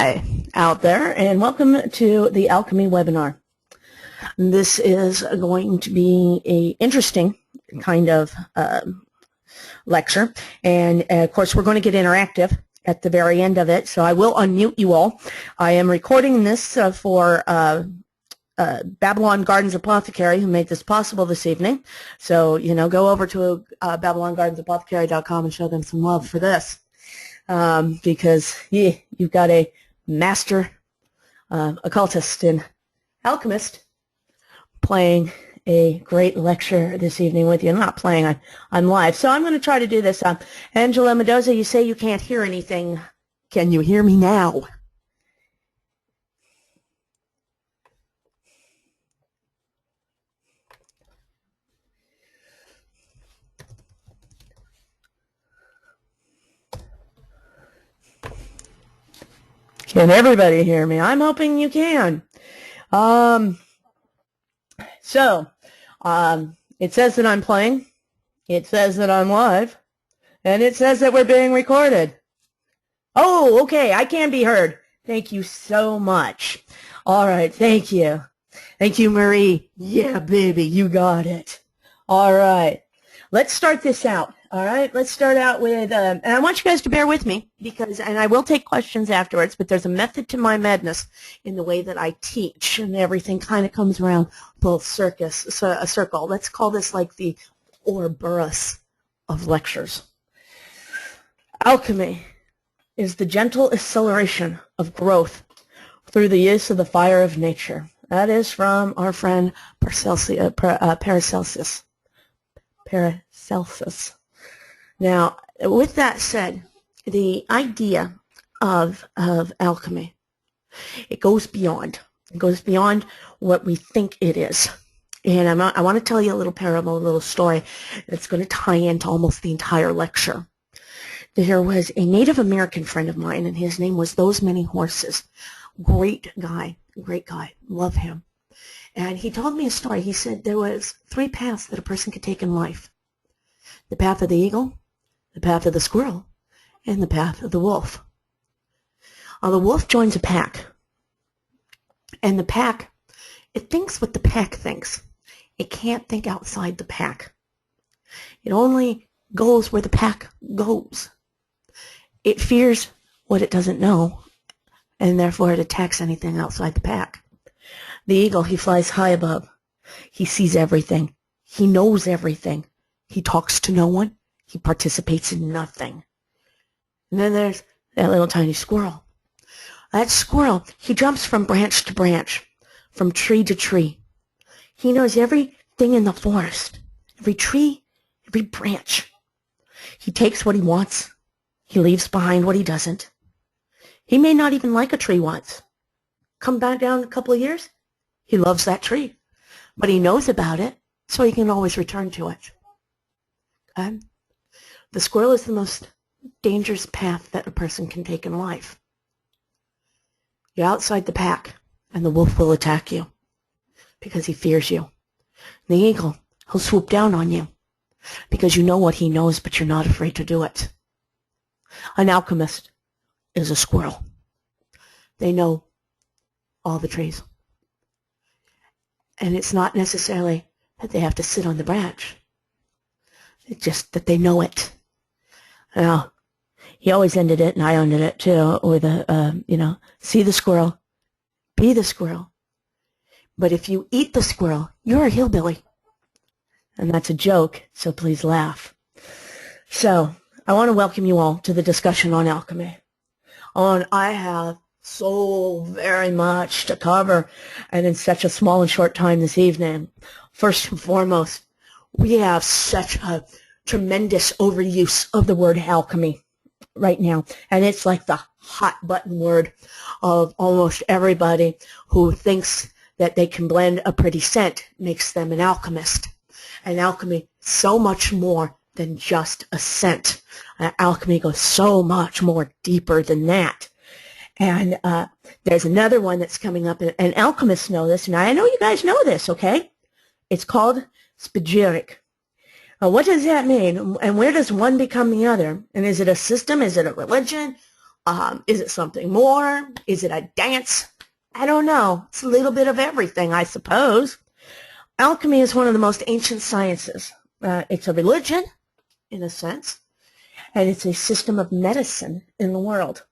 Hi out there, and welcome to the Alchemy webinar. This is going to be an interesting kind of lecture, and of course we're going to get interactive at the very end of it, so I will unmute you all. I am recording this for Babylon Gardens Apothecary, who made this possible this evening. So, you know, go over to BabylonGardensApothecary.com and show them some love for this. Because you've got a master occultist and alchemist playing a great lecture this evening with you. I'm not playing, I'm live. So I'm going to try to do this. Angela Mendoza, you say you can't hear anything. Can you hear me now? Can everybody hear me? I'm hoping you can. It says that I'm playing, it says that I'm live, and it says that we're being recorded. Oh, okay, I can be heard. Thank you so much. All right, thank you. Thank you, Marie. Yeah, baby, you got it. All right, let's start this out. All right, let's start out with, and I want you guys to bear with me because, and I will take questions afterwards, but there's a method to my madness in the way that I teach, and everything kind of comes around both a circle. Let's call this like the Ouroboros of lectures. Alchemy is the gentle acceleration of growth through the use of the fire of nature. That is from our friend Paracelsus. Paracelsus. Now, with that said, the idea of alchemy, it goes beyond. It goes beyond what we think it is. And I want to tell you a little parable, a little story that's going to tie into almost the entire lecture. There was a Native American friend of mine, and his name was Those Many Horses. Great guy, love him. And he told me a story. He said there was 3 paths that a person could take in life. The path of the eagle, the path of the squirrel, and the path of the wolf. The wolf joins a pack, and the pack, it thinks what the pack thinks. It can't think outside the pack. It only goes where the pack goes. It fears what it doesn't know, and therefore it attacks anything outside the pack. The eagle, he flies high above. He sees everything. He knows everything. He talks to no one. He participates in nothing. And then there's that little tiny squirrel. That squirrel, he jumps from branch to branch, from tree to tree. He knows everything in the forest, every tree, every branch. He takes what he wants. He leaves behind what he doesn't. He may not even like a tree once. Come back down a couple of years, he loves that tree. But he knows about it, so he can always return to it. Okay? The squirrel is the most dangerous path that a person can take in life. You're outside the pack, and the wolf will attack you because he fears you. The eagle, he'll swoop down on you because you know what he knows, but you're not afraid to do it. An alchemist is a squirrel. They know all the trees. And it's not necessarily that they have to sit on the branch. It's just that they know it. Now, he always ended it, and I ended it too, with see the squirrel, be the squirrel. But if you eat the squirrel, you're a hillbilly. And that's a joke, so please laugh. So, I want to welcome you all to the discussion on alchemy. I have so very much to cover, and in such a small and short time this evening. First and foremost, we have such a tremendous overuse of the word alchemy right now, and it's like the hot button word of almost everybody who thinks that they can blend a pretty scent makes them an alchemist. And alchemy, so much more than just a scent. Alchemy goes so much more deeper than that. And there's another one that's coming up, and alchemists know this, and I know you guys know this, okay? It's called Spagyric. What does that mean? And where does one become the other? And is it a system? Is it a religion? Is it something more? Is it a dance? I don't know. It's a little bit of everything, I suppose. Alchemy is one of the most ancient sciences. It's a religion, in a sense, and it's a system of medicine in the world.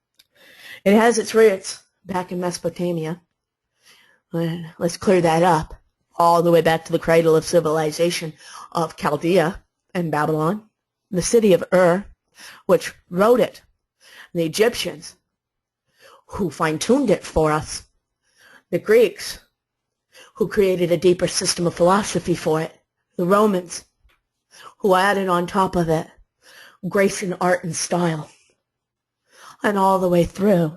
It has its roots back in Mesopotamia. Let's clear that up. All the way back to the cradle of civilization of Chaldea and Babylon, the city of Ur, which wrote it. The Egyptians, who fine-tuned it for us. The Greeks, who created a deeper system of philosophy for it. The Romans, who added on top of it grace and art and style. And all the way through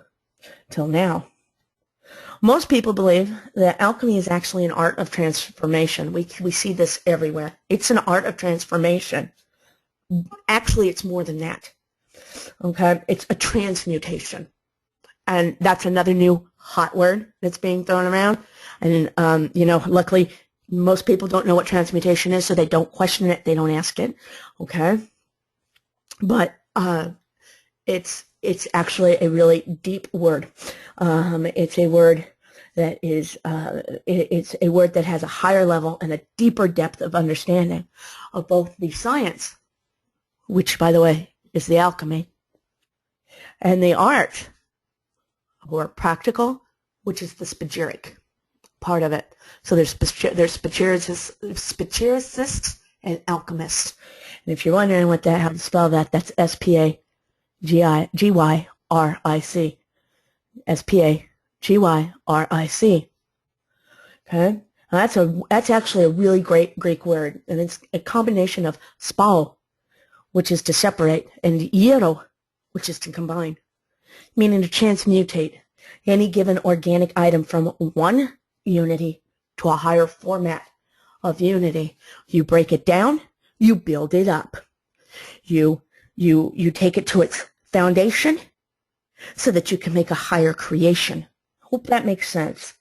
till now. Most people believe that alchemy is actually an art of transformation. We see this everywhere. It's an art of transformation. Actually, it's more than that. Okay? It's a transmutation. And that's another new hot word that's being thrown around. And, luckily, most people don't know what transmutation is, so they don't question it. They don't ask it. Okay? But it's actually a really deep word. It's a word that is, it's a word that has a higher level and a deeper depth of understanding of both the science, which, by the way, is the alchemy, and the art, or practical, which is the spagyric part of it. So there's Spagyricists and Alchemists. And if you're wondering how to spell that, that's Spagyrric. Spagyrric. Okay? Now that's actually a really great Greek word, and it's a combination of spao, which is to separate, and iero, which is to combine, meaning to transmutate any given organic item from one unity to a higher format of unity. You break it down, you build it up. You take it to its foundation so that you can make a higher creation. Hope that makes sense,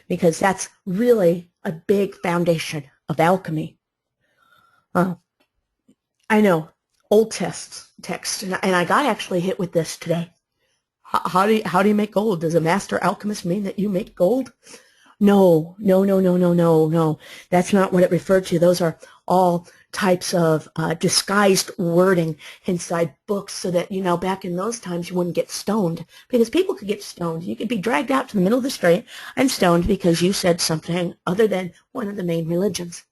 because that's really a big foundation of alchemy. I know, old text, and I got actually hit with this today. How do you make gold? Does a master alchemist mean that you make gold? No. That's not what it referred to. Those are all types of disguised wording inside books so that, back in those times you wouldn't get stoned, because people could get stoned. You could be dragged out to the middle of the street and stoned because you said something other than one of the main religions.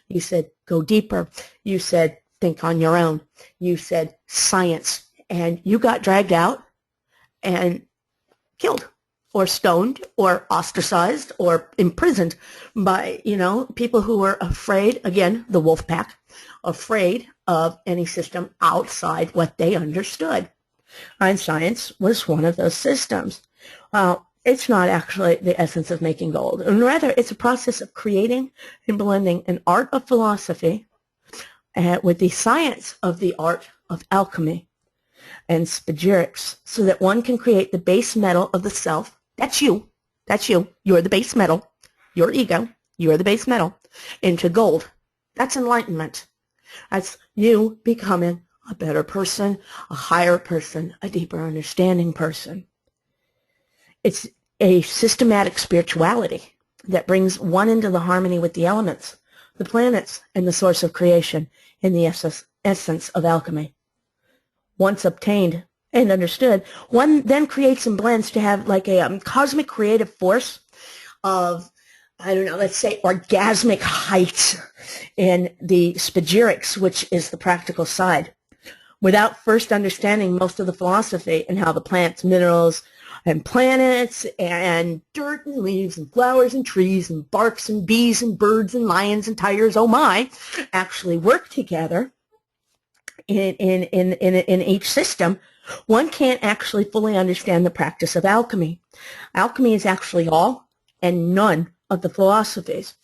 You said, go deeper. You said, think on your own. You said, science. And you got dragged out and killed, or stoned, or ostracized, or imprisoned by, people who were afraid, again, the wolf pack, afraid of any system outside what they understood. And science was one of those systems. It's not actually the essence of making gold, and rather it's a process of creating and blending an art of philosophy with the science of the art of alchemy and Spagyrics, so that one can create the base metal of the self. That's you. You're the base metal. Your ego. You're the base metal. Into gold. That's enlightenment. That's you becoming a better person, a higher person, a deeper understanding person. It's a systematic spirituality that brings one into the harmony with the elements, the planets, and the source of creation in the essence of alchemy. Once obtained and understood, one then creates and blends to have like a cosmic creative force of, let's say orgasmic heights in the Spagyrics, which is the practical side, without first understanding most of the philosophy and how the plants, minerals, and planets, and dirt and leaves and flowers and trees and barks and bees and birds and lions and tigers, oh my, actually work together in each system. One can't actually fully understand the practice of alchemy. Alchemy is actually all and none of the philosophies.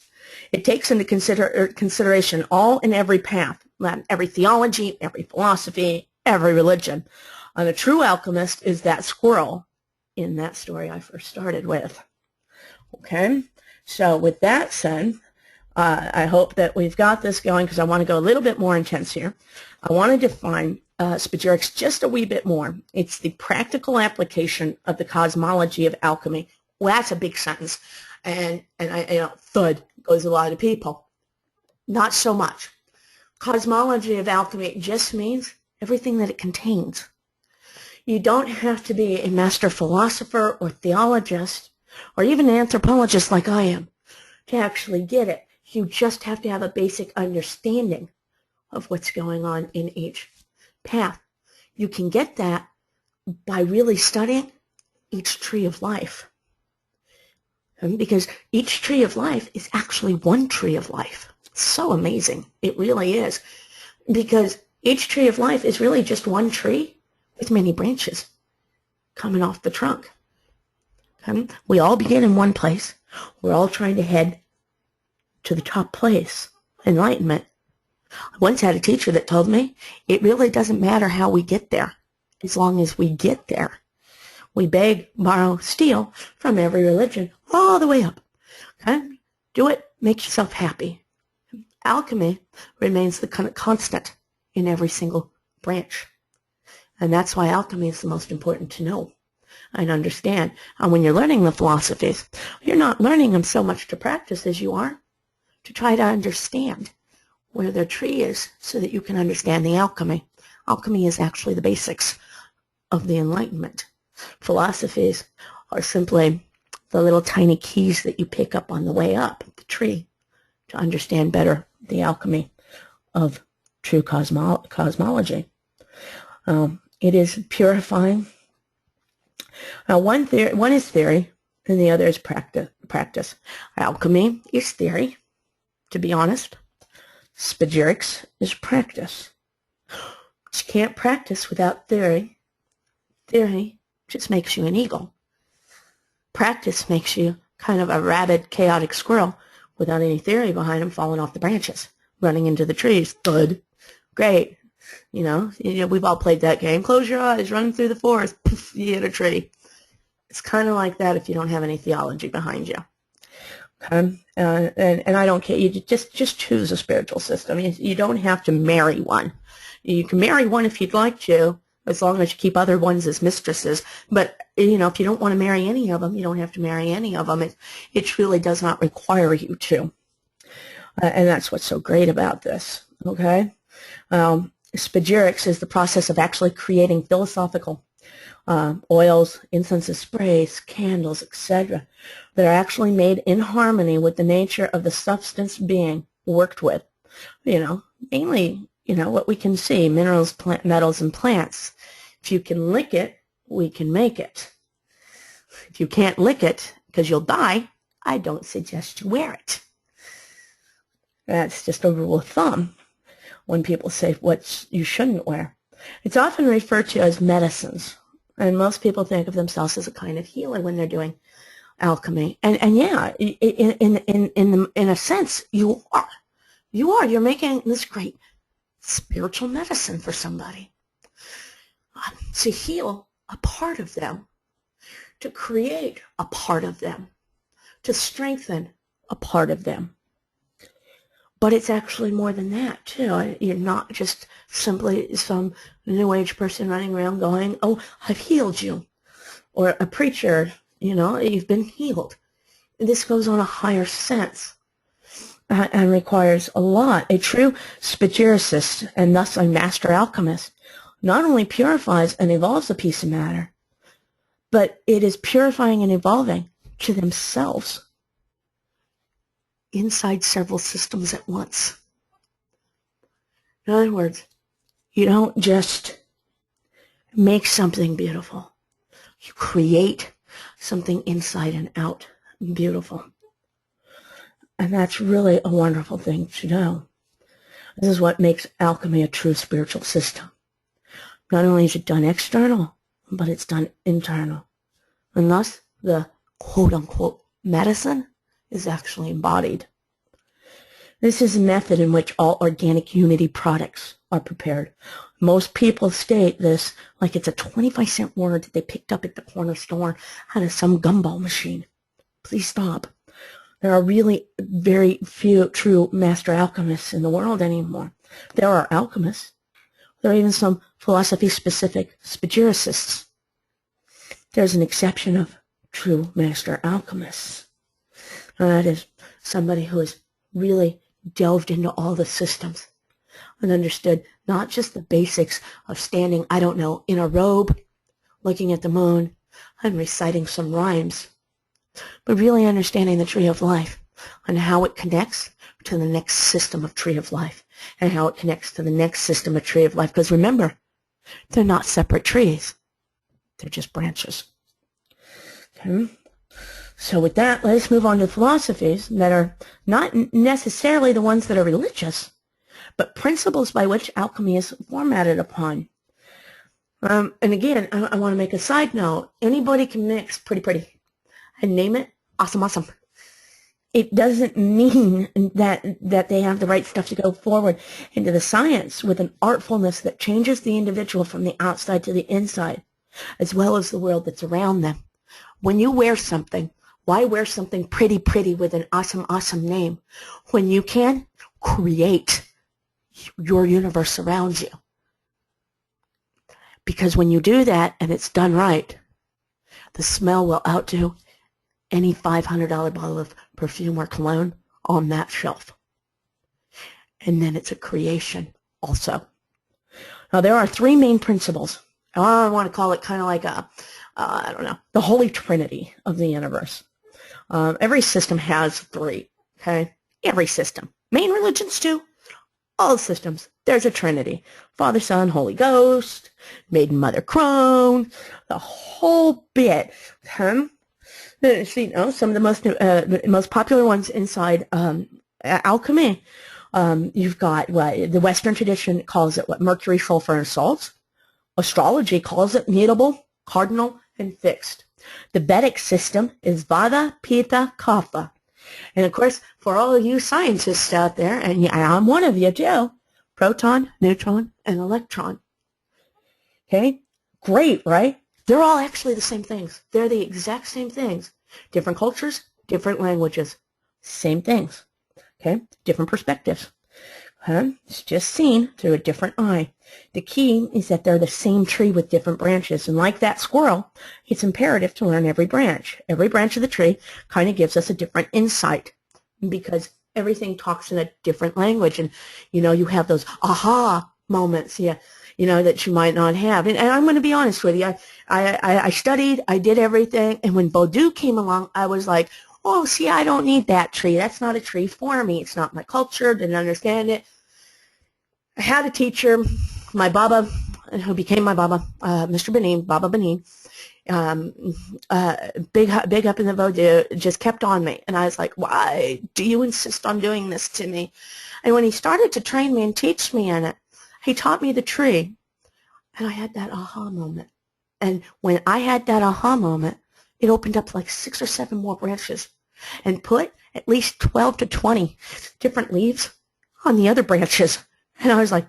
It takes into consideration all and every path, every theology, every philosophy, every religion. And a true alchemist is that squirrel in that story I first started with. Okay, so with that said, I hope that we've got this going, because I want to go a little bit more intense here. I want to define Spagyrics just a wee bit more. It's the practical application of the cosmology of alchemy. Well, that's a big sentence, and thud goes a lot of people. Not so much. Cosmology of alchemy just means everything that it contains. You don't have to be a master philosopher or theologist or even an anthropologist like I am to actually get it. You just have to have a basic understanding of what's going on in each path. You can get that by really studying each tree of life. Because each tree of life is actually one tree of life. It's so amazing. It really is. Because each tree of life is really just one tree with many branches coming off the trunk. Okay? We all begin in one place. We're all trying to head to the top place, enlightenment. I once had a teacher that told me it really doesn't matter how we get there, as long as we get there. We beg, borrow, steal from every religion all the way up. Okay? Do it, make yourself happy. Alchemy remains the constant in every single branch. And that's why alchemy is the most important to know and understand. And when you're learning the philosophies, you're not learning them so much to practice as you are to try to understand where their tree is so that you can understand the alchemy. Alchemy is actually the basics of the enlightenment. Philosophies are simply the little tiny keys that you pick up on the way up the tree to understand better the alchemy of true cosmology. It is purifying. Now, one is theory, and the other is practice. Alchemy is theory, to be honest. Spagyrics is practice. But you can't practice without theory. Theory just makes you an eagle. Practice makes you kind of a rabid, chaotic squirrel without any theory behind him, falling off the branches, running into the trees. Thud. Great. You know, we've all played that game. Close your eyes, run through the forest, poof, you hit a tree. It's kind of like that if you don't have any theology behind you. Okay? And I don't care. You just choose a spiritual system. You don't have to marry one. You can marry one if you'd like to, as long as you keep other ones as mistresses. But, you know, if you don't want to marry any of them, you don't have to marry any of them. It truly does not require you to. And that's what's so great about this. Okay? Spagyrics is the process of actually creating philosophical oils, incenses, sprays, candles, etc., that are actually made in harmony with the nature of the substance being worked with. You know, mainly, you know, what we can see, minerals, metals, and plants. If you can lick it, we can make it. If you can't lick it because you'll die, I don't suggest you wear it. That's just a rule of thumb when people say what you shouldn't wear. It's often referred to as medicines, and most people think of themselves as a kind of healer when they're doing alchemy. And yeah, in a sense, you are. You're making this great spiritual medicine for somebody to heal a part of them, to create a part of them, to strengthen a part of them. But it's actually more than that, too. You're not just simply some New Age person running around going, oh, I've healed you. Or a preacher, you know, you've been healed. This goes on a higher sense and requires a lot. A true Spagyricist, and thus a master alchemist, not only purifies and evolves a piece of matter, but it is purifying and evolving to themselves inside several systems at once. In other words, you don't just make something beautiful. You create something inside and out beautiful. And that's really a wonderful thing to know. This is what makes alchemy a true spiritual system. Not only is it done external, but it's done internal. And thus, the quote-unquote medicine is actually embodied. This is a method in which all organic unity products are prepared. Most people state this like it's a 25-cent word that they picked up at the corner store out of some gumball machine. Please stop. There are really very few true master alchemists in the world anymore. There are alchemists. There are even some philosophy-specific Spagyricists. There's an exception of true master alchemists. And that is somebody who has really delved into all the systems and understood not just the basics of standing, I don't know, in a robe, looking at the moon, and reciting some rhymes, but really understanding the tree of life and how it connects to the next system of tree of life and how it connects to the next system of tree of life. Because remember, they're not separate trees. They're just branches. Okay. So with that, let's move on to philosophies that are not necessarily the ones that are religious, but principles by which alchemy is formatted upon. And again, I want to make a side note. Anybody can mix pretty and name it awesome. It doesn't mean that they have the right stuff to go forward into the science with an artfulness that changes the individual from the outside to the inside, as well as the world that's around them. When you wear something, why wear something pretty with an awesome name when you can create your universe around you? Because when you do that and it's done right, the smell will outdo any $500 bottle of perfume or cologne on that shelf. And then it's a creation also. Now, there are three main principles. I want to call it kind of like I don't know, the Holy Trinity of the universe. Every system has three, okay? Every system. Main religions too. All systems. There's a Trinity. Father, Son, Holy Ghost, Maiden, Mother, Crone, the whole bit. Okay? So, you know, some of the most popular ones inside alchemy. You've got what the Western tradition calls it Mercury, sulfur, and salts. Astrology calls it mutable, cardinal, and fixed. The Vedic system is Vata, Pitta, Kapha. And of course, for all of you scientists out there, and yeah, I'm one of you too, proton, neutron, and electron. Okay? Great, right? They're all actually the same things. They're the exact same things. Different cultures, different languages. Same things. Okay? Different perspectives. It's just seen through a different eye. The key is that they're the same tree with different branches. And like that squirrel, it's imperative to learn every branch. Every branch of the tree kind of gives us a different insight because everything talks in a different language. And, you know, you have those aha moments, yeah, you know, that you might not have. And I'm going to be honest with you. I studied, I did everything. And when Vodou came along, I was like, oh, see, I don't need that tree. That's not a tree for me. It's not my culture. Didn't understand it. I had a teacher, my Baba, who became my Baba, Mr. Benin, Baba Benin, big up in the Vodou, just kept on me. And I was like, why do you insist on doing this to me? And when he started to train me and teach me in it, he taught me the tree. And I had that aha moment. And when I had that aha moment, it opened up like 6 or 7 more branches and put at least 12 to 20 different leaves on the other branches. And I was like,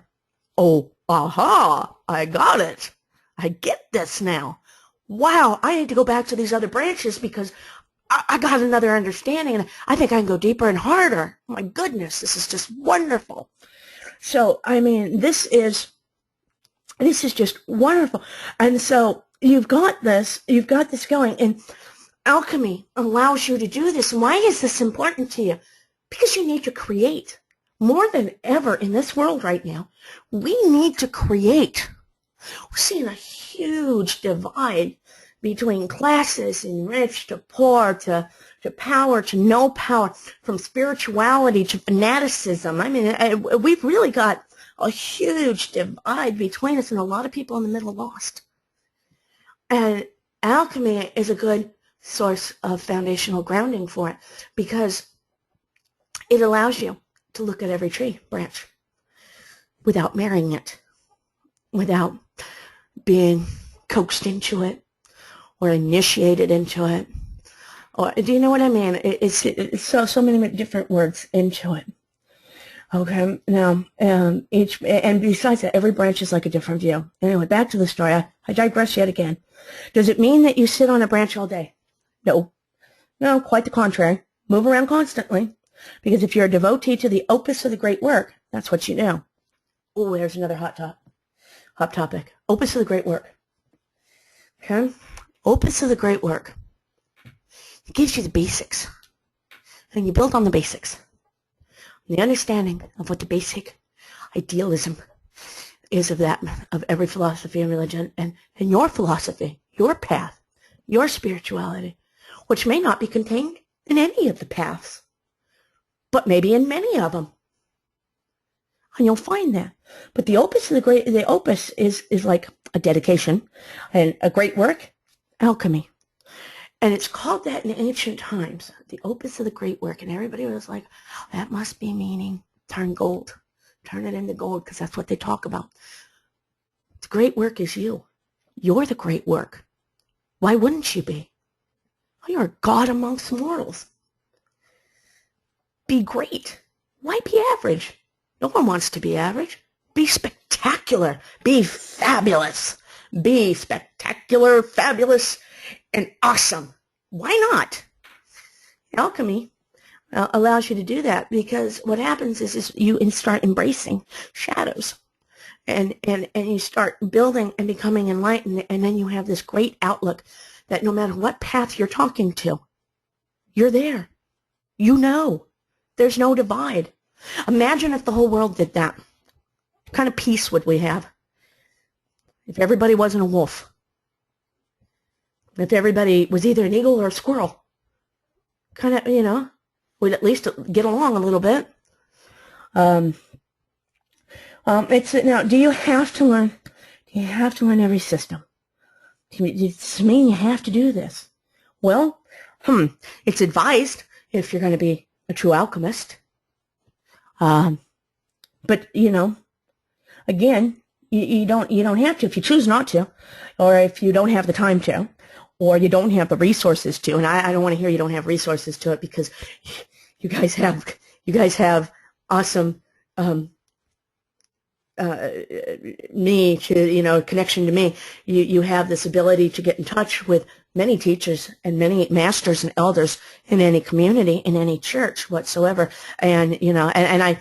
oh, aha, I got it. I get this now. Wow, I need to go back to these other branches because I got another understanding, and I think I can go deeper and harder. My goodness, this is just wonderful. So, I mean, this is just wonderful. And so you've got this going, and alchemy allows you to do this. And why is this important to you? Because you need to create. More than ever in this world right now, we need to create. We're seeing a huge divide between classes, and rich to poor, to power to no power, from spirituality to fanaticism. I mean, we've really got a huge divide between us, and a lot of people in the middle lost. And alchemy is a good source of foundational grounding for it because it allows you to look at every tree branch without marrying it, without being coaxed into it or initiated into it. Or do you know what I mean? It's so many different words into it. Okay, now and besides that, every branch is like a different view. Anyway, back to the story. I digress yet again. Does it mean that you sit on a branch all day? No, quite the contrary. Move around constantly. Because if you're a devotee to the opus of the great work, that's what you do. Oh, there's another hot top. hot topic. Opus of the great work. Okay? Opus of the great work. It gives you the basics. And you build on the basics. The understanding of what the basic idealism is of every philosophy and religion, and your philosophy, your path, your spirituality, which may not be contained in any of the paths, but maybe in many of them. And you'll find that. But the opus is like a dedication and a great work, alchemy. And it's called that in ancient times, the opus of the great work. And everybody was like, that must be meaning turn gold. Turn it into gold, because that's what they talk about. The great work is you. You're the great work. Why wouldn't you be? You're a god amongst mortals. Be great. Why be average? No one wants to be average. Be spectacular. Be fabulous. Be spectacular, fabulous, and awesome. Why not? Alchemy allows you to do that, because what happens is you start embracing shadows, and you start building and becoming enlightened, and then you have this great outlook that no matter what path you're talking to, you're there. You know. There's no divide. Imagine if the whole world did that. What kind of peace would we have? If everybody wasn't a wolf. If everybody was either an eagle or a squirrel. Kind of, we'd at least get along a little bit. Now, do you have to learn? Do you have to learn every system? Does it mean you have to do this? Well, it's advised if you're going to be a true alchemist. But again, you don't have to if you choose not to, or if you don't have the time to, or you don't have the resources to. And I don't want to hear you don't have resources to it, because you guys have awesome connection to me. You have this ability to get in touch with many teachers and many masters and elders in any community, in any church whatsoever. And I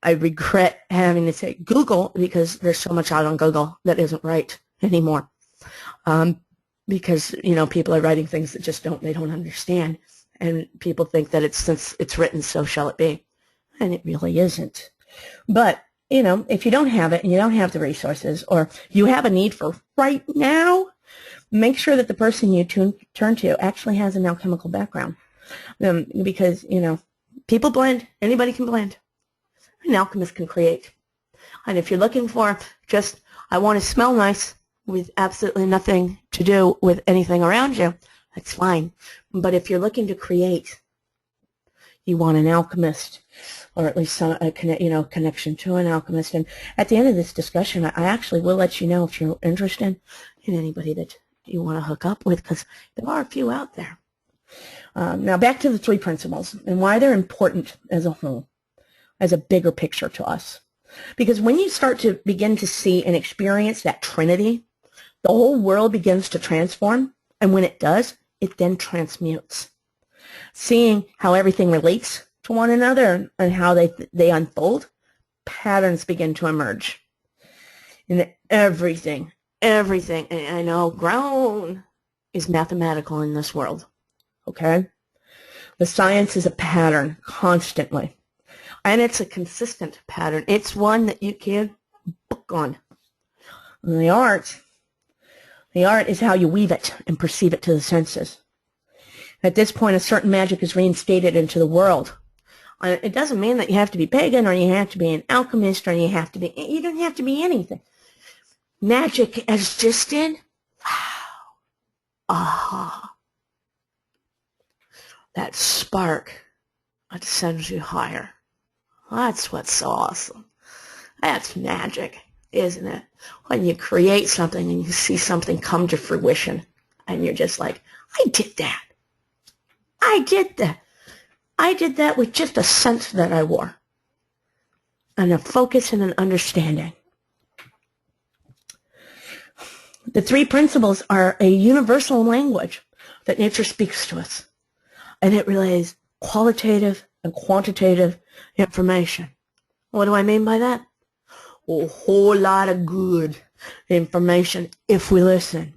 regret having to say Google, because there's so much out on Google that isn't right anymore. Because people are writing things that just they don't understand, and people think that since it's written, so shall it be, and it really isn't. But if you don't have it and you don't have the resources, or you have a need for right now, make sure that the person you turn to actually has an alchemical background, because people blend. Anybody can blend. An alchemist can create. And if you're looking for just, I want to smell nice with absolutely nothing to do with anything around you, that's fine. But if you're looking to create, you want an alchemist, or at least a connection to an alchemist. And at the end of this discussion, I actually will let you know if you're interested in anybody that you want to hook up with, because there are a few out there. Now back to the three principles and why they're important as a whole, as a bigger picture to us. Because when you start to begin to see and experience that Trinity, the whole world begins to transform, and when it does, it then transmutes. Seeing how everything relates to one another and how they unfold, patterns begin to emerge. And everything, and I know grown is mathematical in this world, okay? The science is a pattern constantly. And it's a consistent pattern. It's one that you can book on. And the art is how you weave it and perceive it to the senses. At this point, a certain magic is reinstated into the world. It doesn't mean that you have to be pagan, or you have to be an alchemist, or you don't have to be anything. Magic as just in, wow, aha. That spark that sends you higher. That's what's so awesome. That's magic, isn't it? When you create something and you see something come to fruition, and you're just like, I did that. I did that. I did that with just a scent that I wore, and a focus and an understanding. The three principles are a universal language that nature speaks to us, and it relays qualitative and quantitative information. What do I mean by that? a whole lot of good information if we listen.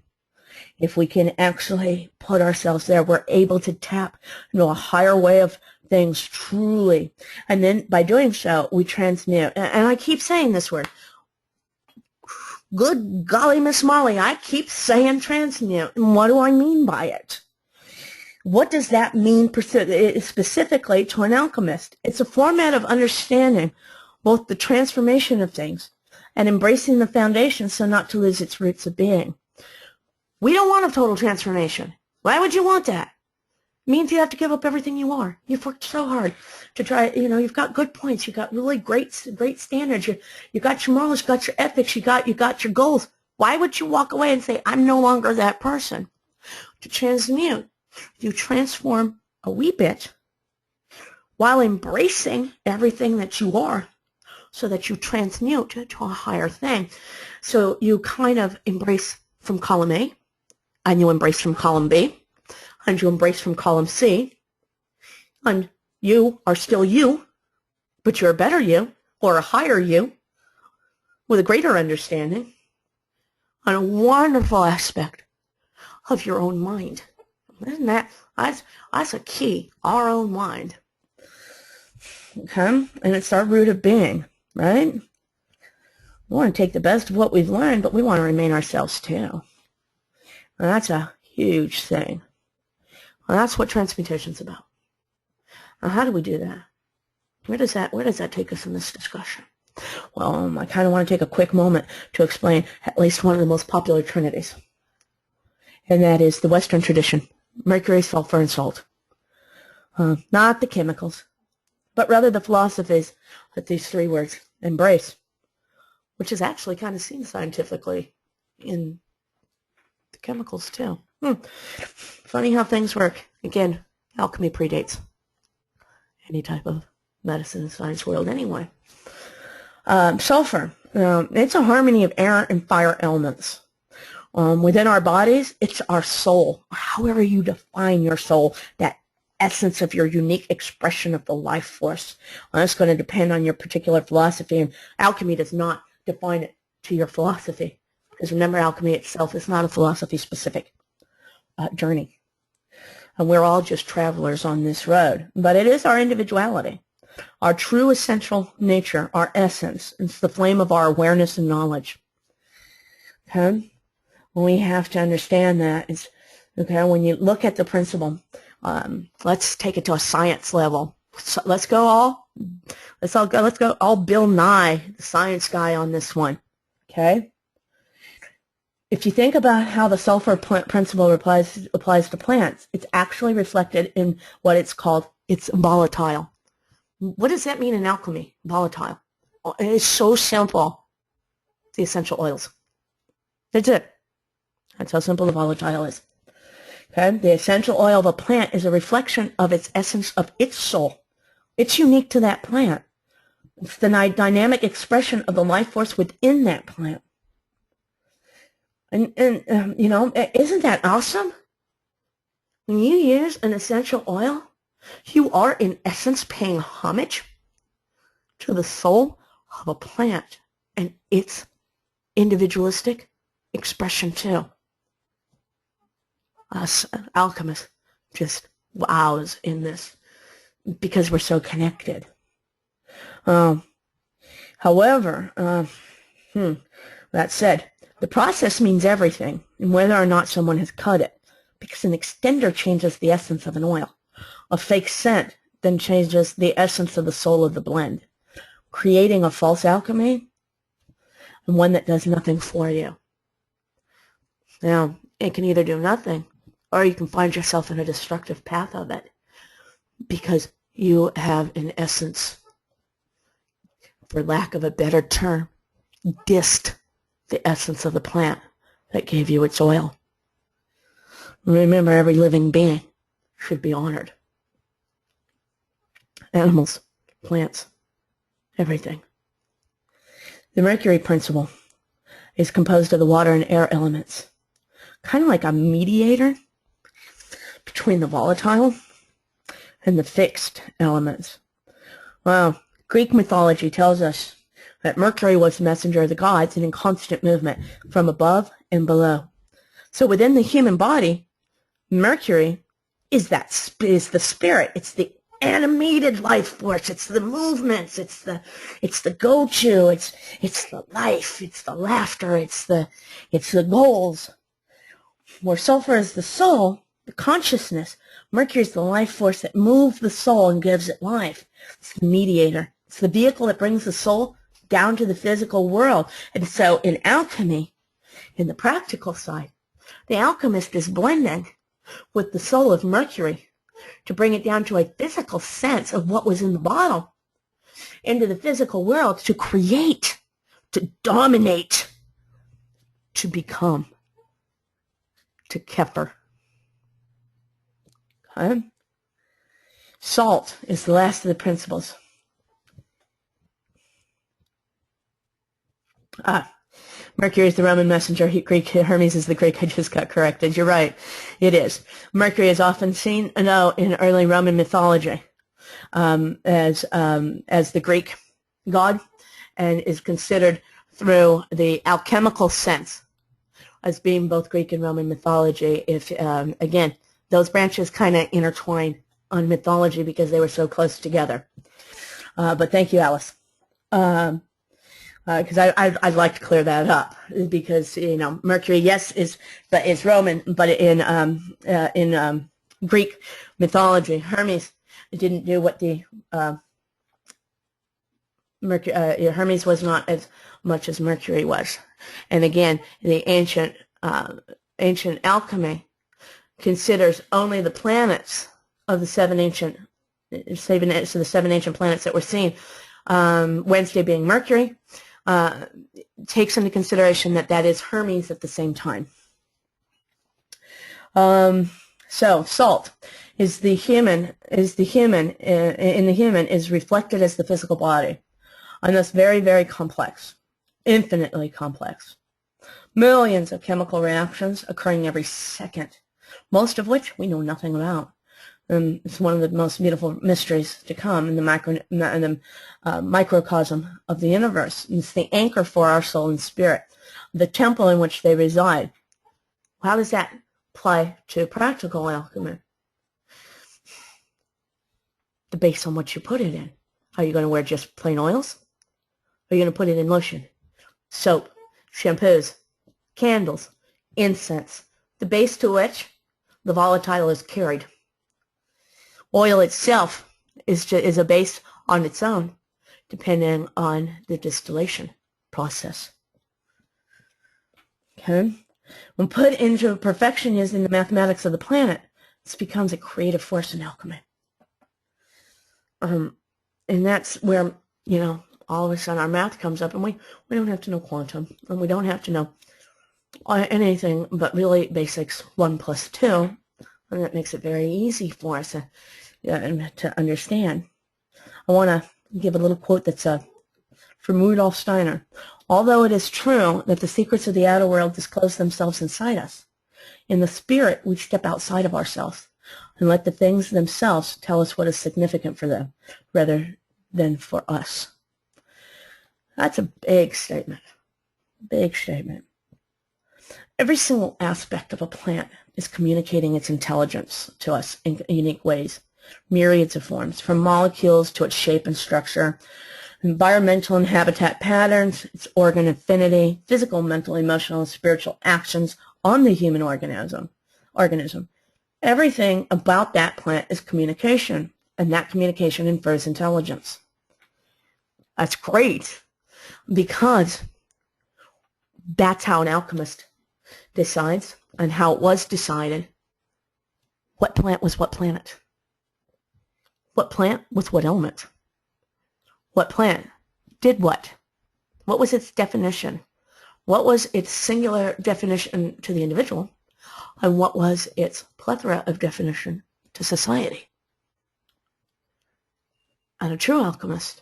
If we can actually put ourselves there, we're able to tap into a higher way of things truly. And then by doing so, we transmute. And I keep saying this word. Good golly, Miss Molly, I keep saying transmute. And what do I mean by it? What does that mean specifically to an alchemist? It's a format of understanding both the transformation of things and embracing the foundation so not to lose its roots of being. We don't want a total transformation. Why would you want that? It means you have to give up everything you are. You've worked so hard to try, you've got good points. You've got really great standards. You got your morals, you got your ethics, you got your goals. Why would you walk away and say, I'm no longer that person? To transmute, you transform a wee bit while embracing everything that you are so that you transmute to a higher thing. So you kind of embrace from column A, and you embrace from column B, and you embrace from column C, and you are still you, but you're a better you, or a higher you, with a greater understanding, and a wonderful aspect of your own mind. Isn't that's a key, our own mind. Okay? And it's our root of being, right? We want to take the best of what we've learned, but we want to remain ourselves too. And that's a huge thing. Well, that's what transmutation's about. Now, how do we do that? Where does that take us in this discussion? Well, I kind of want to take a quick moment to explain at least one of the most popular trinities. And that is the Western tradition, mercury, sulfur, and salt. Not the chemicals, but rather the philosophies that these three words embrace, which is actually kind of seen scientifically in the chemicals too. Funny how things work. Again, alchemy predates any type of medicine and science world anyway. Sulfur, it's a harmony of air and fire elements. Within our bodies, it's our soul, however you define your soul, that essence of your unique expression of the life force. It's going to depend on your particular philosophy, and alchemy does not define it to your philosophy. Because remember, alchemy itself is not a philosophy-specific journey. And we're all just travelers on this road. But it is our individuality, our true essential nature, our essence. It's the flame of our awareness and knowledge. Okay? We have to understand that. It's, okay, when you look at the principle, let's take it to a science level. So let's go all Bill Nye, the science guy, on this one. Okay? If you think about how the sulfur principle applies to plants, it's actually reflected in what it's called, it's volatile. What does that mean in alchemy, volatile? It's so simple. The essential oils. That's it. That's how simple the volatile is. Okay? The essential oil of a plant is a reflection of its essence, of its soul. It's unique to that plant. It's the dynamic expression of the life force within that plant. And isn't that awesome? When you use an essential oil, you are in essence paying homage to the soul of a plant and its individualistic expression too. Us alchemists just wows in this because we're so connected. However, that said, the process means everything, and whether or not someone has cut it, because an extender changes the essence of an oil. A fake scent then changes the essence of the soul of the blend, creating a false alchemy and one that does nothing for you. Now, it can either do nothing, or you can find yourself in a destructive path of it, because you have, in essence, for lack of a better term, dissed the essence of the plant that gave you its oil. Remember, every living being should be honored. Animals, plants, everything. The mercury principle is composed of the water and air elements, kind of like a mediator between the volatile and the fixed elements. Well, Greek mythology tells us that Mercury was the messenger of the gods and in constant movement from above and below. So within the human body, Mercury is the spirit. It's the animated life force. It's the movements. It's the go-to. It's the life. It's the laughter. It's the goals. Where sulfur is the soul, the consciousness, Mercury is the life force that moves the soul and gives it life. It's the mediator. It's the vehicle that brings the soul down to the physical world. And so in alchemy, in the practical side, the alchemist is blending with the soul of Mercury to bring it down to a physical sense of what was in the bottle into the physical world, to create, to dominate, to become, to kefir. Okay? Salt is the last of the principles. Mercury is the Roman messenger. Greek Hermes is the Greek. I just got corrected. You're right. It is. Mercury is often seen, in early Roman mythology as the Greek god, and is considered through the alchemical sense as being both Greek and Roman mythology. If again, those branches kind of intertwine on mythology because they were so close together. But thank you, Alice. Because I'd like to clear that up, because Mercury, yes, is Roman, but in Greek mythology, Hermes didn't do what the Hermes was not as much as Mercury was, and again, the ancient alchemy considers only the planets of the seven ancient planets that we're seeing. Wednesday being Mercury. Takes into consideration that is Hermes at the same time. So salt is the human is reflected as the physical body, and thus very, very complex, infinitely complex. Millions of chemical reactions occurring every second, most of which we know nothing about. It's one of the most beautiful mysteries to come in the microcosm of the universe. It's the anchor for our soul and spirit, the temple in which they reside. How does that apply to practical alchemy? The base on what you put it in. Are you going to wear just plain oils? Are you going to put it in lotion, soap, shampoos, candles, incense, the base to which the volatile is carried? Oil itself is a base on its own, depending on the distillation process. Okay? When put into perfection using the mathematics of the planet, this becomes a creative force in alchemy. And that's where, all of a sudden our math comes up, and we don't have to know quantum, and we don't have to know anything but really basics, 1 + 2, and that makes it very easy for us to understand. I want to give a little quote that's from Rudolf Steiner. Although it is true that the secrets of the outer world disclose themselves inside us, in the spirit we step outside of ourselves and let the things themselves tell us what is significant for them rather than for us. That's a big statement. Big statement. Every single aspect of a plant is communicating its intelligence to us in unique ways. Myriads of forms, from molecules to its shape and structure, environmental and habitat patterns, its organ affinity, physical, mental, emotional, and spiritual actions on the human organism. Everything about that plant is communication, and that communication infers intelligence. That's great, because that's how an alchemist decides, and how it was decided, what plant was what planet. What plant was what element? What plant did what? What was its definition? What was its singular definition to the individual? And what was its plethora of definition to society? And a true alchemist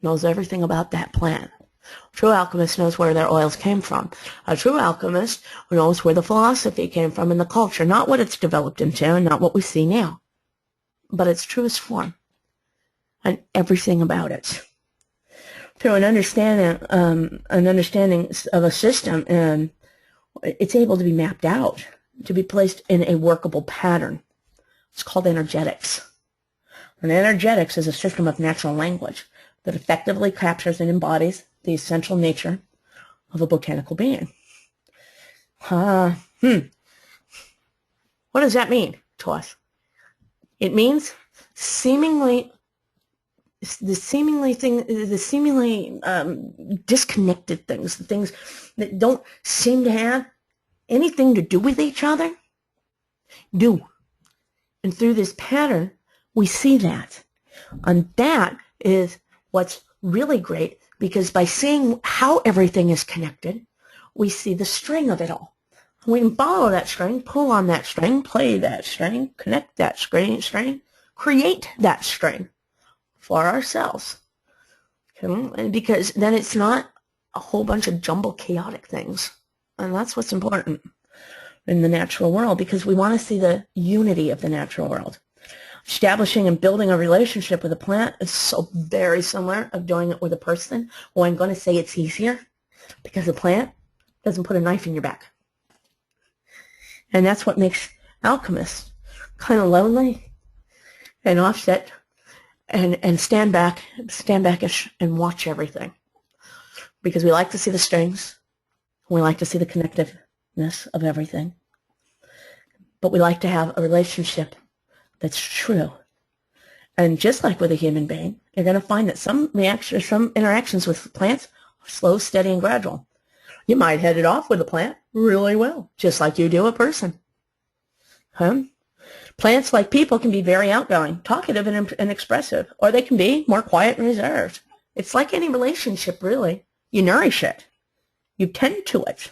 knows everything about that plant. A true alchemist knows where their oils came from. A true alchemist knows where the philosophy came from and the culture, not what it's developed into and not what we see now, but its truest form and everything about it. through an understanding of a system, and it's able to be mapped out, to be placed in a workable pattern. It's called energetics. And energetics is a system of natural language that effectively captures and embodies the essential nature of a botanical being. What does that mean to us? It means seemingly disconnected things, the things that don't seem to have anything to do with each other, do. And through this pattern, we see that. And that is what's really great, because by seeing how everything is connected, we see the string of it all. We can follow that string, pull on that string, play that string, connect that string, create that string for ourselves. Okay? Because then it's not a whole bunch of jumbled, chaotic things. And that's what's important in the natural world, because we want to see the unity of the natural world. Establishing and building a relationship with a plant is so very similar of doing it with a person. Well, I'm going to say it's easier because a plant doesn't put a knife in your back. And that's what makes alchemists kind of lonely and offset and stand backish and watch everything. Because we like to see the strings. We like to see the connectiveness of everything. But we like to have a relationship that's true. And just like with a human being, you're going to find that some interactions with plants are slow, steady, and gradual. You might head it off with a plant really well, just like you do a person. Plants, like people, can be very outgoing, talkative, and expressive, or they can be more quiet and reserved. It's like any relationship, really. You nourish it. You tend to it.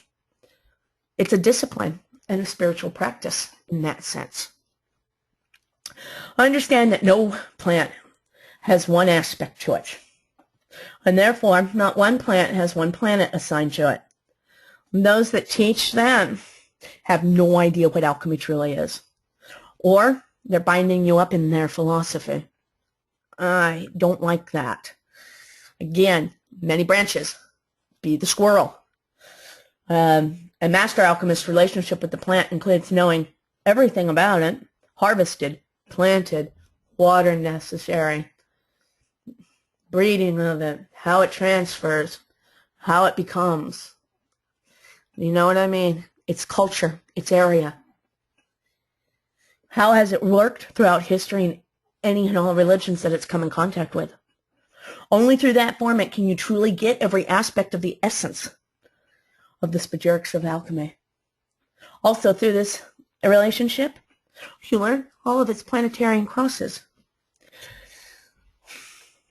It's a discipline and a spiritual practice in that sense. Understand that no plant has one aspect to it, and therefore not one plant has one planet assigned to it. And those that teach that have no idea what alchemy truly is, or they're binding you up in their philosophy. I don't like that. Again, many branches. Be the squirrel. A master alchemist's relationship with the plant includes knowing everything about it, harvested, planted, water necessary, breeding of it, how it transfers, how it becomes. You know what I mean? Its culture, its area. How has it worked throughout history in any and all religions that it's come in contact with? Only through that format can you truly get every aspect of the essence of the Spagyrics of alchemy. Also, through this relationship, you learn all of its planetary crosses.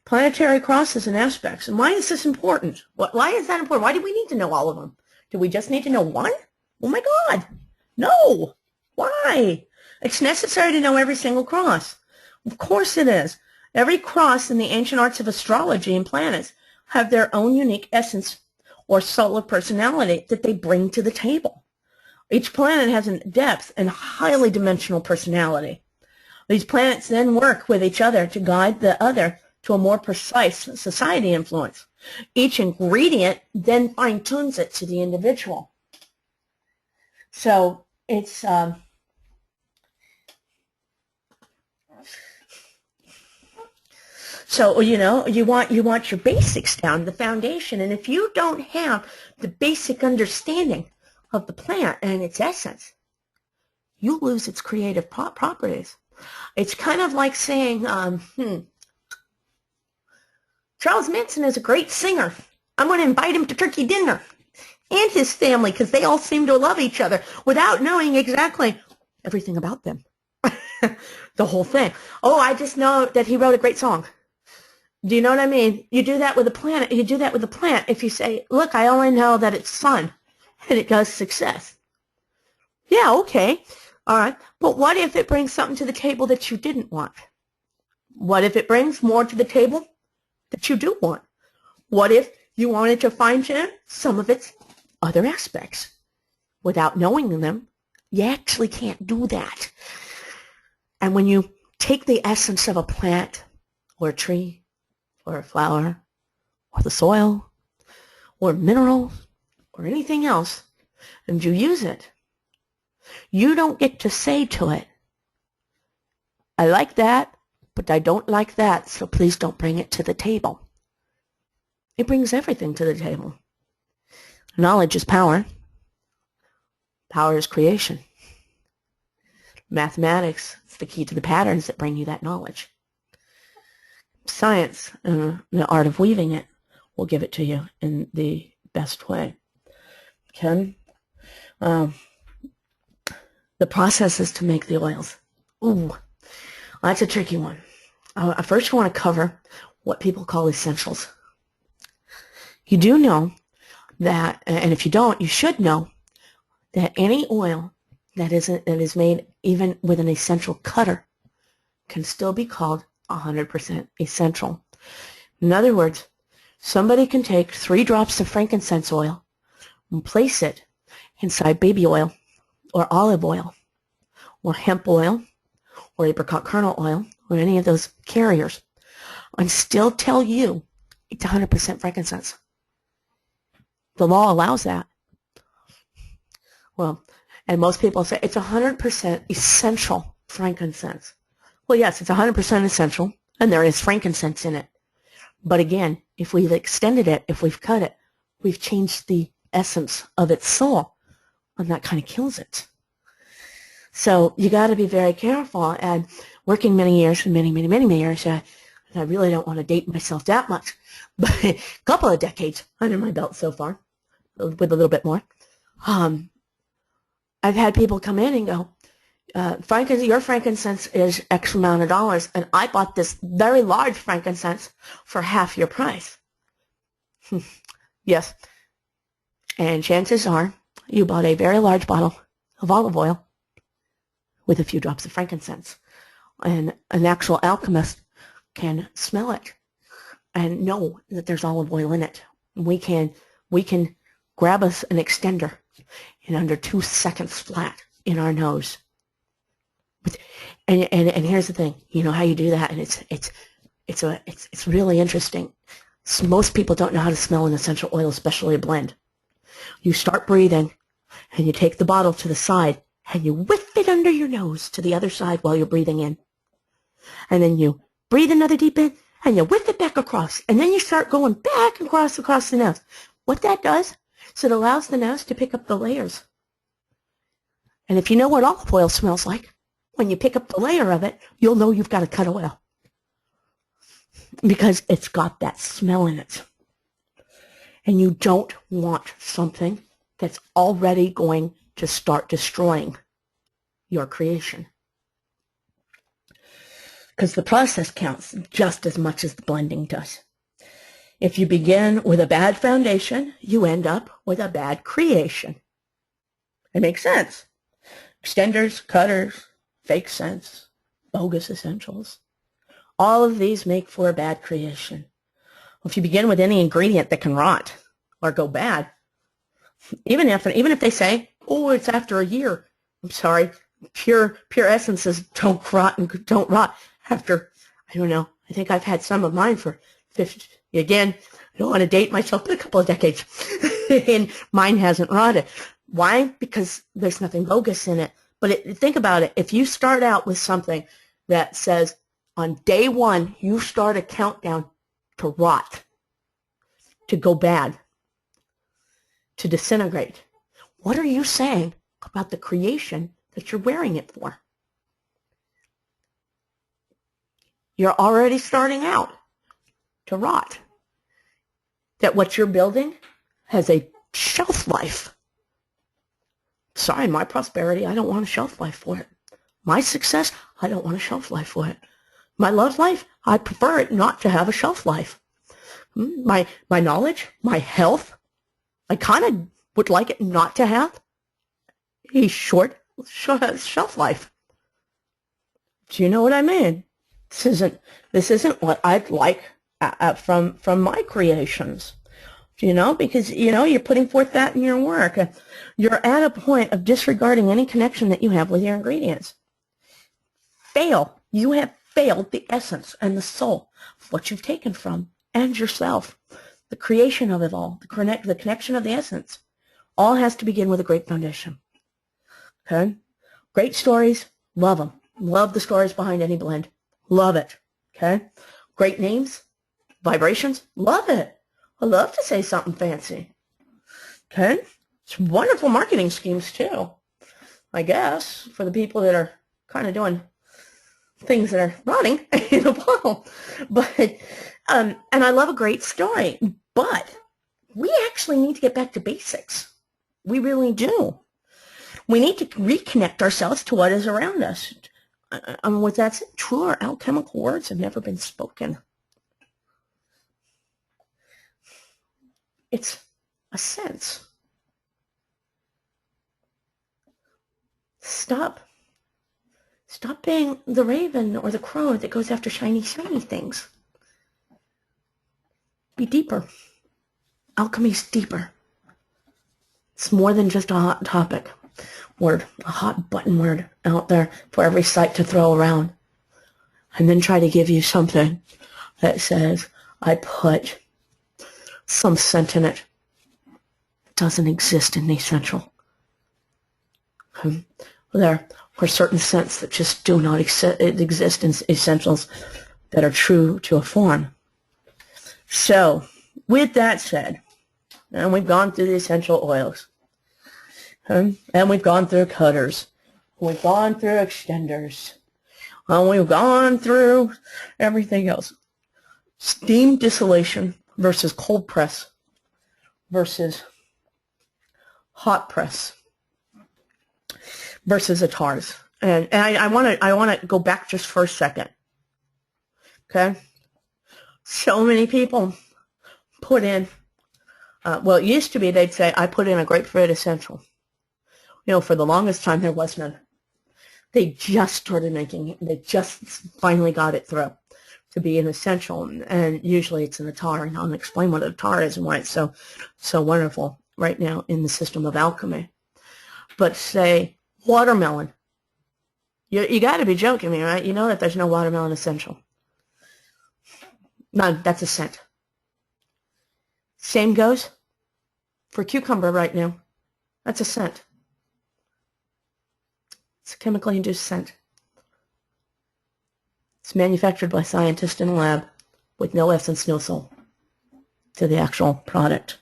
Planetary crosses and aspects. And why is this important? Why is that important? Why do we need to know all of them? Do we just need to know one? Oh my God. No. Why? It's necessary to know every single cross. Of course it is. Every cross in the ancient arts of astrology and planets have their own unique essence or soul of personality that they bring to the table. Each planet has a depth and highly dimensional personality. These planets then work with each other to guide the other to a more precise society influence. Each ingredient then fine-tunes it to the individual. So it's So, you know, you want your basics down, the foundation. And if you don't have the basic understanding of the plant and its essence, you lose its creative properties. It's kind of like saying, Charles Manson is a great singer. I'm going to invite him to turkey dinner and his family because they all seem to love each other without knowing exactly everything about them. The whole thing. Oh, I just know that he wrote a great song. Do you know what I mean? You do that with a plant. You do that with a plant. If you say, look, I only know that it's sun and it does success. Yeah, okay. All right. But what if it brings something to the table that you didn't want? What if it brings more to the table that you do want? What if you wanted to fine-tune some of its other aspects? Without knowing them, you actually can't do that. And when you take the essence of a plant or a tree or a flower or the soil or minerals or anything else, and you use it, you don't get to say to it, I like that, but I don't like that, so please don't bring it to the table. It brings everything to the table. Knowledge is power. Power is creation. Mathematics is the key to the patterns that bring you that knowledge. Science, the art of weaving it, will give it to you in the best way. Okay? The process is to make the oils. Ooh, that's a tricky one. First, you want to cover what people call essentials. You do know that, and if you don't, you should know that any oil that is made even with an essential cutter can still be called 100% essential. In other words, somebody can take 3 drops of frankincense oil and place it inside baby oil or olive oil or hemp oil or apricot kernel oil or any of those carriers and still tell you it's 100% frankincense. The law allows that. Well, and most people say it's 100% essential frankincense. Well, yes, it's 100% essential, and there is frankincense in it. But again, if we've extended it, if we've cut it, we've changed the essence of its soul, and that kind of kills it. So you got to be very careful. And working many years, many years, and I really don't want to date myself that much, but a couple of decades under my belt so far, with a little bit more. I've had people come in and go, your frankincense is X amount of dollars, and I bought this very large frankincense for half your price. Yes. And chances are you bought a very large bottle of olive oil with a few drops of frankincense. And an actual alchemist can smell it and know that there's olive oil in it. We can grab us an extender in under 2 seconds flat in our nose. And here's the thing, you know how you do that, and it's really interesting. Most people don't know how to smell an essential oil, especially a blend. You start breathing, and you take the bottle to the side, and you whiff it under your nose to the other side while you're breathing in. And then you breathe another deep in, and you whiff it back across, and then you start going back across the nose. What that does is it allows the nose to pick up the layers. And if you know what olive oil smells like, when you pick up the layer of it, you'll know you've got a cut oil because it's got that smell in it. And you don't want something that's already going to start destroying your creation. Because the process counts just as much as the blending does. If you begin with a bad foundation, you end up with a bad creation. It makes sense. Extenders, cutters, fake scents, bogus essentials. All of these make for a bad creation. If you begin with any ingredient that can rot or go bad, even if they say, oh, it's after a year, I'm sorry, pure essences don't rot after, I don't know, I think I've had some of mine for 50, again, I don't want to date myself, but a couple of decades, and mine hasn't rotted. Why? Because there's nothing bogus in it. But think about it. If you start out with something that says on day 1, you start a countdown to rot, to go bad, to disintegrate, what are you saying about the creation that you're wearing it for? You're already starting out to rot. That what you're building has a shelf life. Sorry, my prosperity, I don't want a shelf life for it. My success, I don't want a shelf life for it. My love life, I prefer it not to have a shelf life. My knowledge, my health, I kind of would like it not to have a short shelf life. Do you know what I mean? This isn't what I'd like from my creations. Because, you're putting forth that in your work. You're at a point of disregarding any connection that you have with your ingredients. You have failed the essence and the soul of what you've taken from and yourself. the creation of it all, the connection of the essence, all has to begin with a great foundation. Okay? Great stories, love them. Love the stories behind any blend. Love it. Okay? Great names, vibrations, love it. I love to say something fancy. Okay? It's wonderful marketing schemes too, I guess, for the people that are kind of doing things that are running in a bottle. But, and I love a great story, but we actually need to get back to basics. We really do. We need to reconnect ourselves to what is around us. With that said, truer alchemical words have never been spoken. It's a sense. Stop being the raven or the crow that goes after shiny, shiny things. Be deeper. Alchemy's deeper. It's more than just a hot topic word, a hot button word out there for every site to throw around. And then try to give you something that says, I put some scent in it. It doesn't exist in the essential. There are certain scents that just do not exist in essentials that are true to a form. So, with that said, and we've gone through the essential oils, and we've gone through cutters, we've gone through extenders, and we've gone through everything else. Steam distillation versus cold press versus hot press versus atars. And I want to go back just for a second. Okay? So many people put in, well, it used to be they'd say, I put in a grapefruit essential. You know, for the longest time, there was none. They just started making it. They just finally got it through to be an essential. And usually it's an attar. And I'll explain what an attar is and why it's so wonderful right now in the system of alchemy. But say, watermelon. You got to be joking me, right? You know that there's no watermelon essential. None. That's a scent. Same goes for cucumber right now. That's a scent. It's a chemically induced scent. It's manufactured by scientists in a lab with no essence, no soul to the actual product.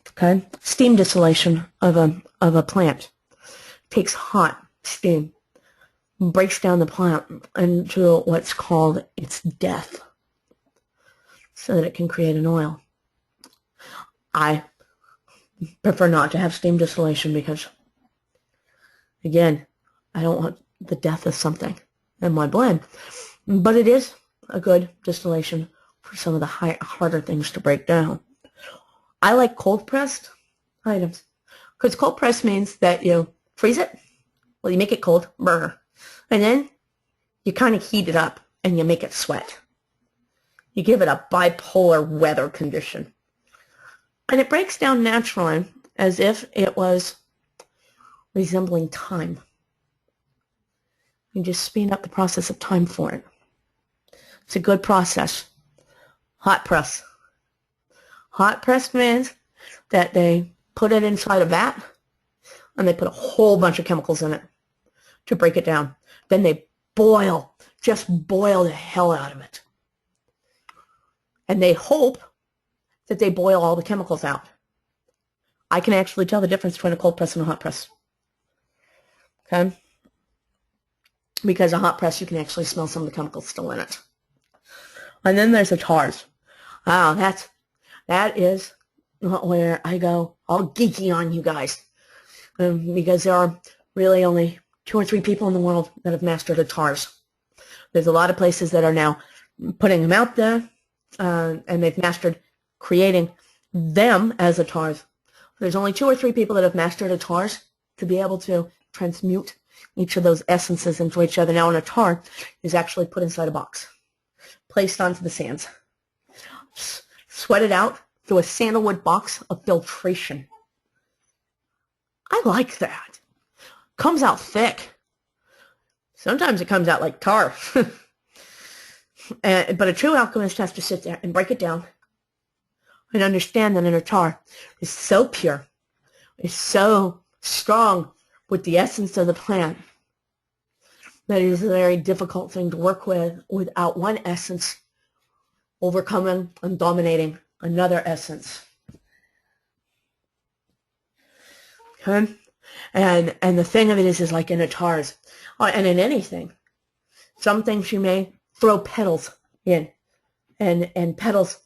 Okay? Steam distillation of a plant takes hot steam, breaks down the plant into what's called its death so that it can create an oil. I prefer not to have steam distillation because, again, I don't want the death of something in my blend. But it is a good distillation for some of the harder things to break down. I like cold-pressed items because cold-pressed means that you freeze it, well, you make it cold, and then you kind of heat it up and you make it sweat. You give it a bipolar weather condition. And it breaks down naturally as if it was resembling time. You just speed up the process of time for it. It's a good process. Hot press. Hot press means that they put it inside a vat and they put a whole bunch of chemicals in it to break it down. Then they boil, just boil the hell out of it. And they hope that they boil all the chemicals out. I can actually tell the difference between a cold press and a hot press. Okay? Because a hot press, you can actually smell some of the chemicals still in it. And then there's the tars. Wow, that is where I go all geeky on you guys. Because there are really only 2 or 3 people in the world that have mastered the tars. There's a lot of places that are now putting them out there, and they've mastered creating them as atars. There's only 2 or 3 people that have mastered atars to be able to transmute each of those essences into each other. Now an attar is actually put inside a box, placed onto the sands, sweated out through a sandalwood box of filtration. I like that. Comes out thick. Sometimes it comes out like tar. But a true alchemist has to sit there and break it down and understand that an attar is so pure, is so strong with the essence of the plant, that it is a very difficult thing to work with without one essence overcoming and dominating another essence. Okay? And the thing of it is like in attars, and in anything, some things you may throw petals in, and petals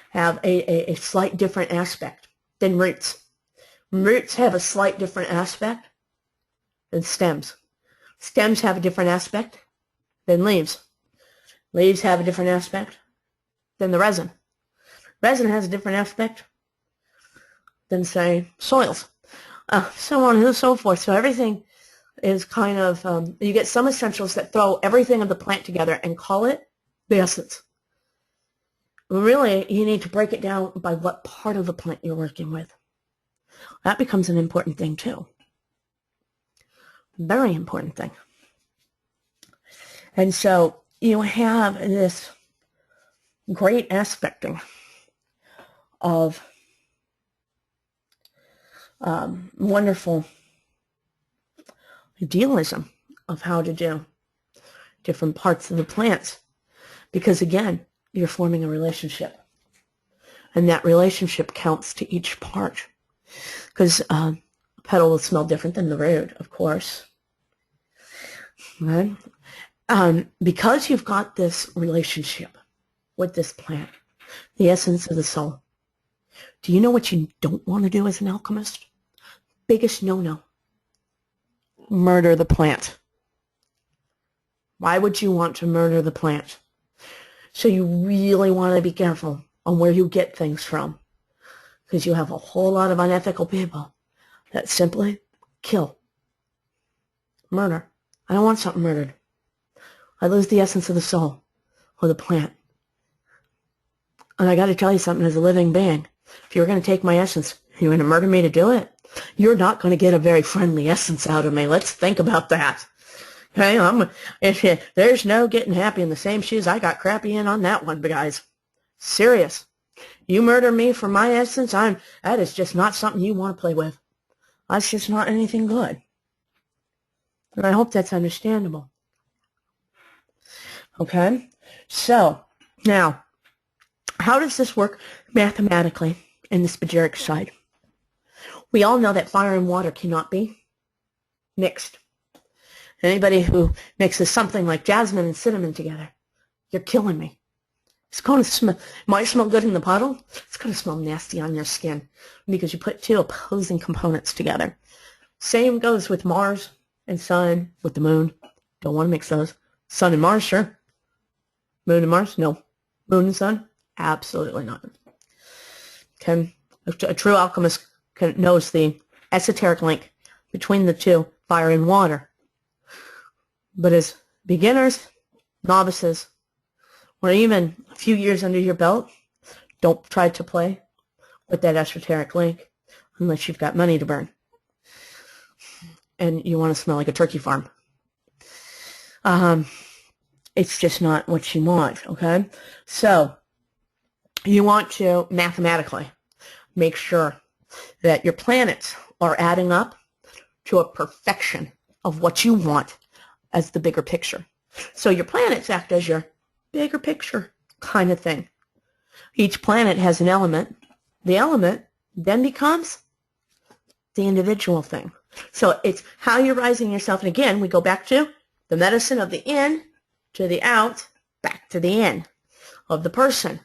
have a slight different aspect than roots. Roots have a slight different aspect than stems. Stems have a different aspect than leaves. Leaves have a different aspect than the resin. Resin has a different aspect than, say, soils. So on and so forth. So everything is kind of, you get some essentials that throw everything of the plant together and call it the essence. Really, you need to break it down by what part of the plant you're working with. That becomes an important thing too. Very important thing. And so you have this great aspecting of wonderful idealism of how to do different parts of the plants. Because again, you're forming a relationship. And that relationship counts to each part. Because a petal will smell different than the root, of course. Right? Because you've got this relationship with this plant, the essence of the soul, do you know what you don't want to do as an alchemist? Biggest no-no. Murder the plant. Why would you want to murder the plant? So you really want to be careful on where you get things from, because you have a whole lot of unethical people that simply kill. Murder. I don't want something murdered. I lose the essence of the soul or the plant. And I got to tell you something, as a living being, if you're going to take my essence, you're going to murder me to do it, you're not going to get a very friendly essence out of me. Let's think about that. Okay, there's no getting happy in the same shoes I got crappy in on that one, guys. Serious. You murder me for my essence, that is just not something you want to play with. That's just not anything good. And I hope that's understandable. Okay? So, now, how does this work mathematically in the Spagyric side? We all know that fire and water cannot be mixed. Anybody who mixes something like jasmine and cinnamon together, you're killing me. It's going to smell, might smell good in the bottle. It's going to smell nasty on your skin because you put two opposing components together. Same goes with Mars and Sun, with the Moon. Don't want to mix those. Sun and Mars, sure. Moon and Mars, no. Moon and Sun, absolutely not. Okay. A true alchemist knows the esoteric link between the two, fire and water. But as beginners, novices, or even a few years under your belt, don't try to play with that esoteric link unless you've got money to burn and you want to smell like a turkey farm. It's just not what you want, okay? So you want to mathematically make sure that your planets are adding up to a perfection of what you want as the bigger picture. So your planets act as your bigger picture kind of thing. Each planet has an element. The element then becomes the individual thing. So it's how you're rising yourself. And again, we go back to the medicine of the in to the out, back to the in of the person.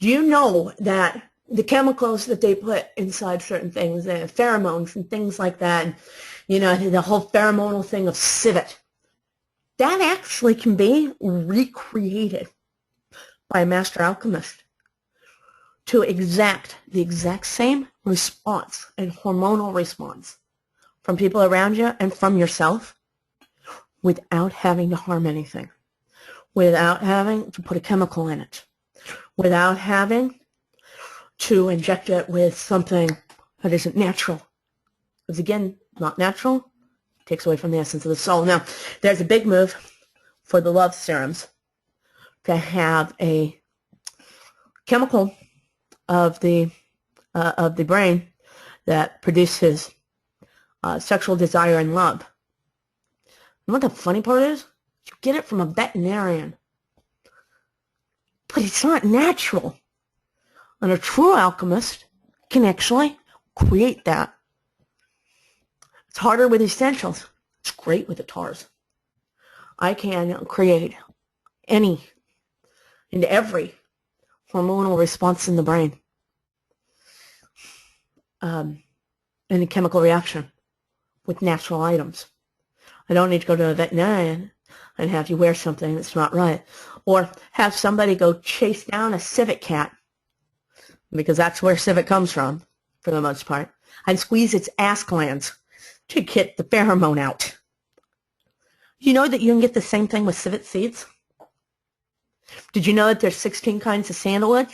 Do you know that the chemicals that they put inside certain things, the pheromones and things like that, and, you know, the whole pheromonal thing of civet, that actually can be recreated by a master alchemist to exact the exact same response and hormonal response from people around you and from yourself without having to harm anything, without having to put a chemical in it, without having to inject it with something that isn't natural. Because again, not natural takes away from the essence of the soul. Now, there's a big move for the love serums to have a chemical of the brain that produces sexual desire and love. And what the funny part is? You get it from a veterinarian. But it's not natural. And a true alchemist can actually create that. It's harder with essentials. It's great with the tars. I can create any and every hormonal response in the brain. Any chemical reaction with natural items. I don't need to go to a veterinarian and have you wear something that's not right. Or have somebody go chase down a civet cat, because that's where civet comes from, for the most part, and squeeze its ass glands to get the pheromone out. You know that you can get the same thing with civet seeds? Did you know that there's 16 kinds of sandalwood,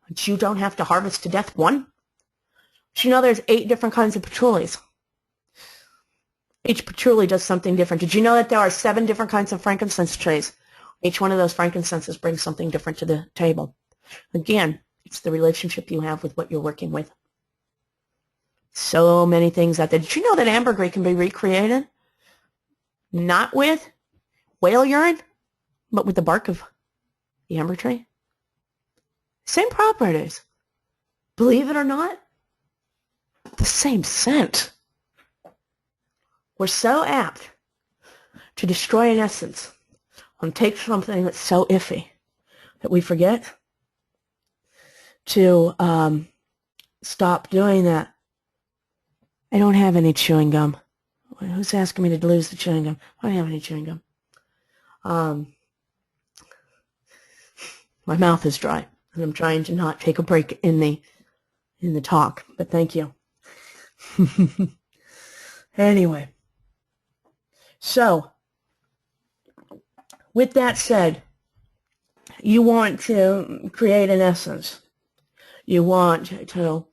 but you don't have to harvest to death one? Did you know there's 8 different kinds of patchoulis? Each patchouli does something different. Did you know that there are 7 different kinds of frankincense trees? Each one of those frankincenses brings something different to the table. Again, it's the relationship you have with what you're working with. So many things out there. Did you know that ambergris can be recreated? Not with whale urine, but with the bark of the amber tree? Same properties. Believe it or not, the same scent. We're so apt to destroy an essence and take something that's so iffy that we forget to stop doing that. I don't have any chewing gum. Who's asking me to lose the chewing gum? I don't have any chewing gum. My mouth is dry, and I'm trying to not take a break in the talk, but thank you. Anyway. So, with that said, you want to create an essence. You want to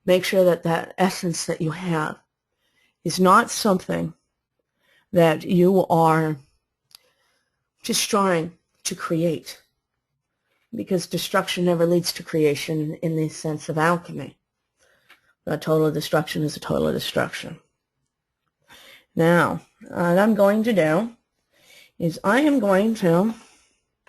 make sure that that essence that you have is not something that you are just trying to create, because destruction never leads to creation in the sense of alchemy. A total destruction is a total destruction. Now, what I'm going to do is I am going to